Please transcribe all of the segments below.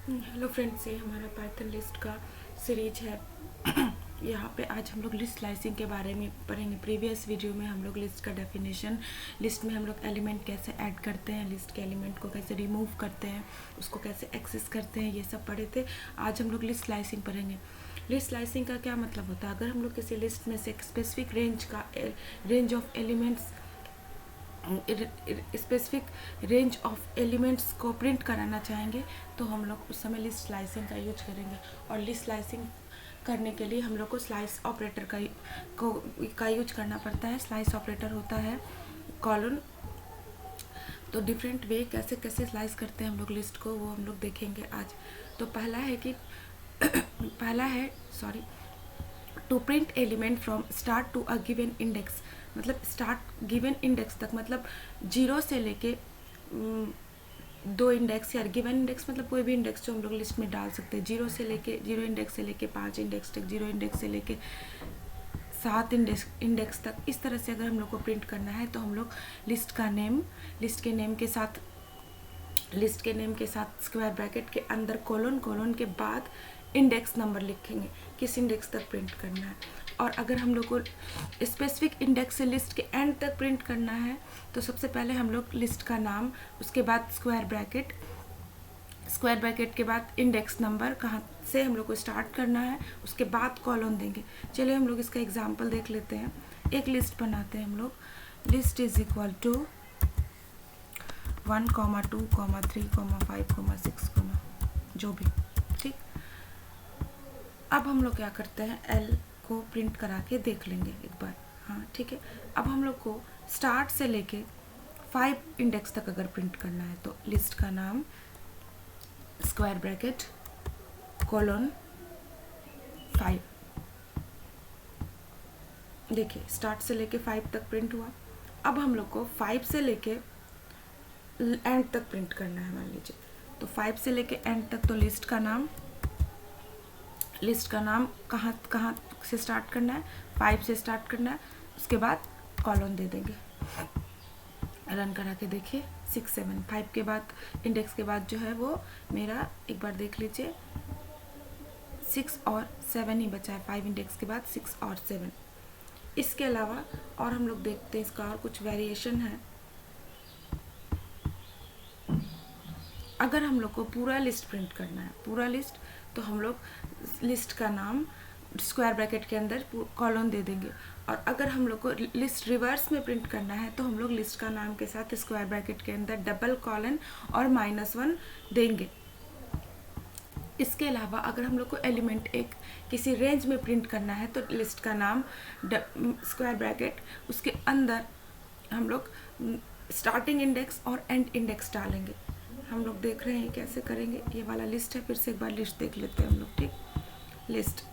Hello friends, ये हमारा Python list का सीरीज है। यहाँ पे आज हम लोग लिस्ट स्लाइसिंग के बारे में पढ़ेंगे। प्रीवियस वीडियो में हम लोग लिस्ट का डेफिनेशन, लिस्ट में हम लोग एलिमेंट कैसे ऐड करते हैं, लिस्ट के एलिमेंट को कैसे रिमूव करते हैं, उसको कैसे एक्सेस करते हैं, ये सब पढ़े थे। आज हम लोग लिस्ट स्लाइसिंग पढ़ेंगे। लिस्ट स्लाइसिंग का क्या मतलब होता है? अगर हम लोग किसी लिस्ट में से एक specific range of elements specific range of elements को प्रिंट कराना चाहेंगे तो हम लोग उस समय लिस्ट स्लाइसिंग का यूज करेंगे। और लिस्ट स्लाइसिंग करने के लिए हम लोग को स्लाइस ऑपरेटर का यूज करना पड़ता है। स्लाइस ऑपरेटर होता है कॉलन। तो डिफरेंट वे कैसे कैसे स्लाइस करते हैं हम लोग लिस्ट को, वो हम लोग देखेंगे आज। तो पहला है to print element from start to a given index. मतलब स्टार्ट गिवन इंडेक्स तक, मतलब 0 से लेके 2 इंडेक्स या गिवन इंडेक्स, मतलब कोई भी इंडेक्स जो हम लोग लिस्ट में डाल सकते हैं। 0 इंडेक्स से लेके 5 इंडेक्स तक, 0 इंडेक्स से लेके 7 इंडेक्स तक। इस तरह से अगर हम लोग को प्रिंट करना है तो हम लोग लिस्ट के नेम के साथ स्क्वायर ब्रैकेट के अंदर कोलन के बाद इंडेक्स नंबर लिखेंगे, किस इंडेक्स तक प्रिंट करना है। और अगर हम लोग को स्पेसिफिक इंडेक्स से लिस्ट के एंड तक प्रिंट करना है तो सबसे पहले हम लोग लिस्ट का नाम, उसके बाद स्क्वायर ब्रैकेट के बाद इंडेक्स नंबर, कहाँ से हम लोग को स्टार्ट करना है, उसके बाद कॉलन देंगे। चलिए हम लोग इसका एग्जाम्पल देख लेते हैं। एक लिस्ट बनाते हैं हम लोग। लिस्ट इज इक्वल टू 1, 2, 3, 5, 6, जो भी, ठीक। अब हम लोग क्या करते हैं, एल को प्रिंट करा के देख लेंगे एक बार। हाँ, ठीक है। अब हम लोग को स्टार्ट से लेके 5 इंडेक्स तक अगर प्रिंट करना है तो लिस्ट का नाम, स्क्वायर ब्रैकेट, कोलन 5। देखिए, स्टार्ट से लेके 5 तक प्रिंट हुआ। अब हम लोग को 5 से लेके एंड तक प्रिंट करना है, मान लीजिए। तो 5 से लेके एंड तक, तो लिस्ट का नाम कहाँ से स्टार्ट करना है, 5 से स्टार्ट करना है, उसके बाद कॉलन दे देंगे। रन करा के देखिए, 6, 7, 5 के बाद इंडेक्स के बाद जो है वो मेरा, एक बार देख लीजिए, 6 और 7 ही बचा है। 5 इंडेक्स के बाद 6 और 7। इसके अलावा और हम लोग देखते हैं, इसका और कुछ वेरिएशन है। अगर हम लोग को पूरा लिस्ट प्रिंट करना है, पूरा लिस्ट, तो हम लोग लिस्ट का नाम स्क्वायर ब्रैकेट के अंदर कॉलन दे देंगे। और अगर हम लोग को लिस्ट रिवर्स में प्रिंट करना है तो हम लोग लिस्ट का नाम के साथ स्क्वायर ब्रैकेट के अंदर डबल कॉलन और -1 देंगे। इसके अलावा अगर हम लोग को एलिमेंट एक किसी रेंज में प्रिंट करना है तो लिस्ट का नाम, स्क्वायर ब्रैकेट, उसके अंदर हम लोग स्टार्टिंग इंडेक्स और एंड इंडेक्स डालेंगे। हम लोग देख रहे हैं कैसे करेंगे। ये वाला लिस्ट है, फिर से एक बार लिस्ट देख लेते हैं हम लोग, ठीक। लिस्ट,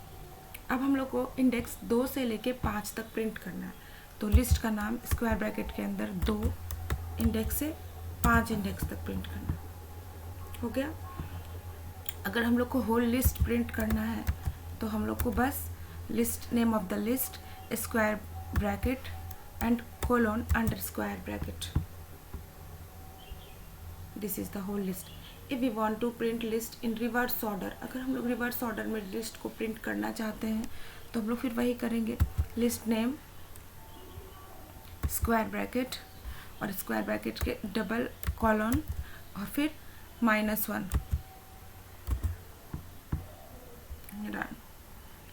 अब हम लोग को इंडेक्स 2 से लेके 5 तक प्रिंट करना है तो लिस्ट का नाम, स्क्वायर ब्रैकेट के अंदर 2 इंडेक्स से 5 इंडेक्स तक प्रिंट करना हो गया। अगर हम लोग को होल लिस्ट प्रिंट करना है तो हम लोग को बस list, name of the list, square bracket and colon under square bracket, this is the whole list. If we want to print list in reverse order, अगर हम लोग रिवर्स ऑर्डर में लिस्ट को प्रिंट करना चाहते हैं तो हम लोग फिर वही करेंगे। लिस्ट नेम, स्क्वायर ब्रैकेट और स्क्वायर ब्रैकेट के डबल कॉलन और फिर -1।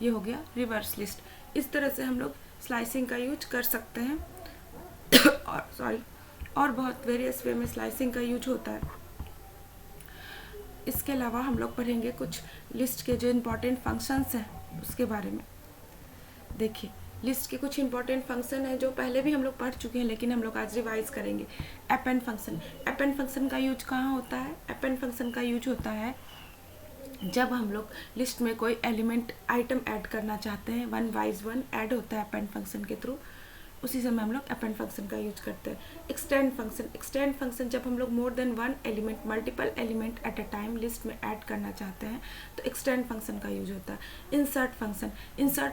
ये हो गया रिवर्स लिस्ट। इस तरह से हम लोग स्लाइसिंग का यूज कर सकते हैं। और बहुत वेरियस वे में स्लाइसिंग का यूज होता है। इसके अलावा हम लोग पढ़ेंगे कुछ लिस्ट के जो इम्पोर्टेंट फंक्शंस हैं उसके बारे में। देखिए, लिस्ट के कुछ इंपॉर्टेंट फंक्शन हैं जो पहले भी हम लोग पढ़ चुके हैं, लेकिन हम लोग आज रिवाइज करेंगे। Append function. अपेंड फंक्शन का यूज कहाँ होता है? अपेंड फंक्शन का यूज होता है जब हम लोग लिस्ट में कोई एलिमेंट, आइटम ऐड करना चाहते हैं। 1 वाइज 1 ऐड होता है अपेंड फंक्शन के थ्रू। उसी समय हम लोग अपेंड फंक्शन का यूज करते हैं। एक्सटेंड फंक्शन जब हम लोग more than one element, multiple element at a time list में ऐड करना चाहते हैं तो एक्सटेंड फंक्शन का यूज होता है। इंसर्ट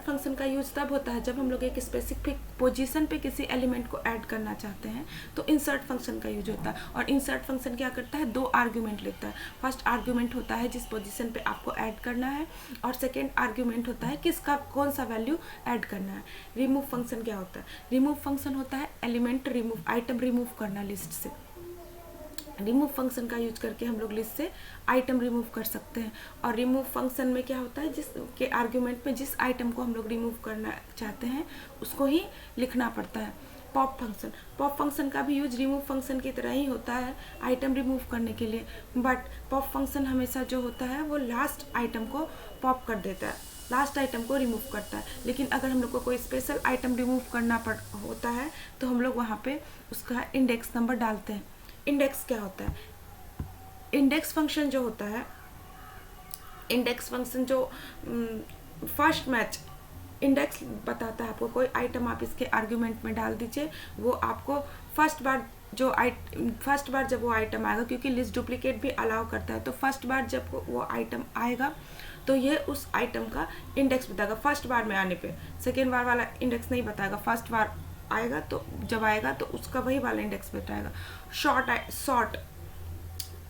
फंक्शन का यूज तब होता है जब हम लोग एक स्पेसिफिक पोजीशन पे किसी एलिमेंट को ऐड करना चाहते हैं तो इंसर्ट फंक्शन का यूज होता है। और इंसर्ट फंक्शन क्या करता है, 2 आर्ग्यूमेंट लेता है। फर्स्ट आर्ग्यूमेंट होता है जिस पोजीशन पे आपको ऐड करना है, और सेकेंड आर्ग्यूमेंट होता है किसका कौन सा वैल्यू ऐड करना है। रिमूव फंक्शन क्या होता है, रिमूव फंक्शन होता है एलिमेंट रिमूव, आइटम रिमूव करना लिस्ट से। रिमूव फंक्शन का यूज करके हम लोग लिस्ट से आइटम रिमूव कर सकते हैं। और रिमूव फंक्शन में क्या होता है, जिस के आर्ग्यूमेंट में जिस आइटम को हम लोग रिमूव करना चाहते हैं उसको ही लिखना पड़ता है। पॉप फंक्शन का भी यूज रिमूव फंक्शन की तरह ही होता है आइटम रिमूव करने के लिए, बट पॉप फंक्शन हमेशा जो होता है वो लास्ट आइटम को पॉप कर देता है, लास्ट आइटम को रिमूव करता है। लेकिन अगर हम लोग को कोई स्पेशल आइटम रिमूव करना होता है तो हम लोग वहाँ पे उसका इंडेक्स नंबर डालते हैं। इंडेक्स क्या होता है, इंडेक्स फंक्शन जो होता है, इंडेक्स फंक्शन जो फर्स्ट मैच इंडेक्स बताता है आपको, कोई आइटम आप इसके आर्ग्यूमेंट में डाल दीजिए, वो आपको फर्स्ट बार जब वो आइटम आएगा, क्योंकि लिस्ट डुप्लीकेट भी अलाउ करता है, तो फर्स्ट बार जब वो आइटम आएगा तो ये उस आइटम का इंडेक्स बताएगा फर्स्ट बार में आने पे। सेकेंड बार वाला इंडेक्स नहीं बताएगा, फर्स्ट बार आएगा तो जब आएगा तो उसका वही वाला इंडेक्स बताएगा।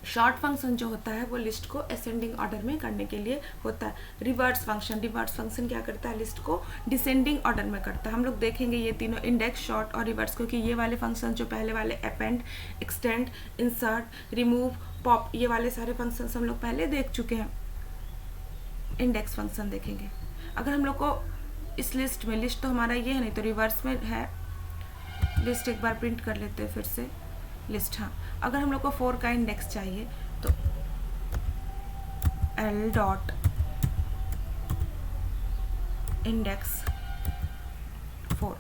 शॉर्ट फंक्शन जो होता है वो लिस्ट को असेंडिंग ऑर्डर में करने के लिए होता है। रिवर्स फंक्शन क्या करता है, लिस्ट को डिसेंडिंग ऑर्डर में करता है। हम लोग देखेंगे ये तीनों इंडेक्स, शॉर्ट और रिवर्स, क्योंकि ये वाले फंक्शन जो पहले वाले append, extend, insert, remove, pop, ये वाले सारे फंक्शन हम लोग पहले देख चुके हैं। इंडेक्स फंक्शन देखेंगे। अगर हम लोग को इस लिस्ट में, लिस्ट तो हमारा ये है नहीं तो रिवर्स में है, लिस्ट एक बार प्रिंट कर लेते हैं फिर से लिस्ट। हाँ, अगर हम लोग को 4 का इंडेक्स चाहिए तो L डॉट इंडेक्स 4,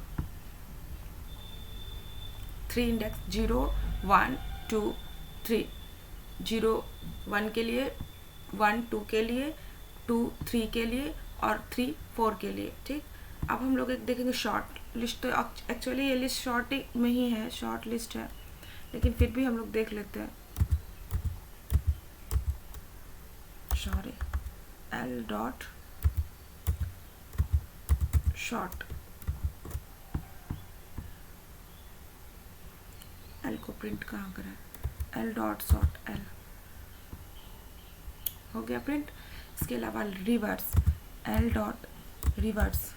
3 इंडेक्स 0 1 2 3, 0 1 के लिए, 1 2 के लिए, 2 3 के लिए और 3 4 के लिए। ठीक, अब हम लोग एक देखेंगे शॉर्ट लिस्ट। तो एक्चुअली ये लिस्ट शॉर्ट में ही है, शॉर्ट लिस्ट है, लेकिन फिर भी हम लोग देख लेते हैं। Sorry, L dot short, L को प्रिंट कहाँ करें, L डॉट शॉर्ट, L हो गया प्रिंट। इसके अलावा reverse, L dot reverse,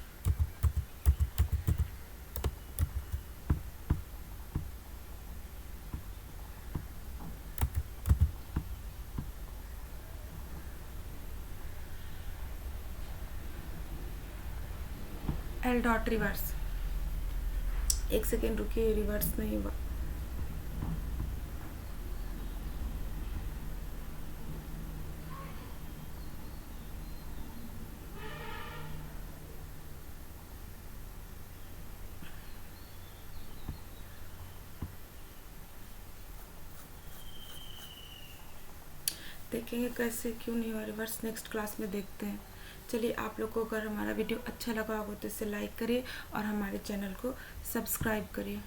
L dot reverse. एक सेकेंड रुकिए, रिवर्स नहीं हुआ। देखेंगे कैसे क्यों नहीं हुआ रिवर्स, नेक्स्ट क्लास में देखते हैं। चलिए, आप लोग को अगर हमारा वीडियो अच्छा लगा हो तो इसे लाइक करिए और हमारे चैनल को सब्सक्राइब करिए।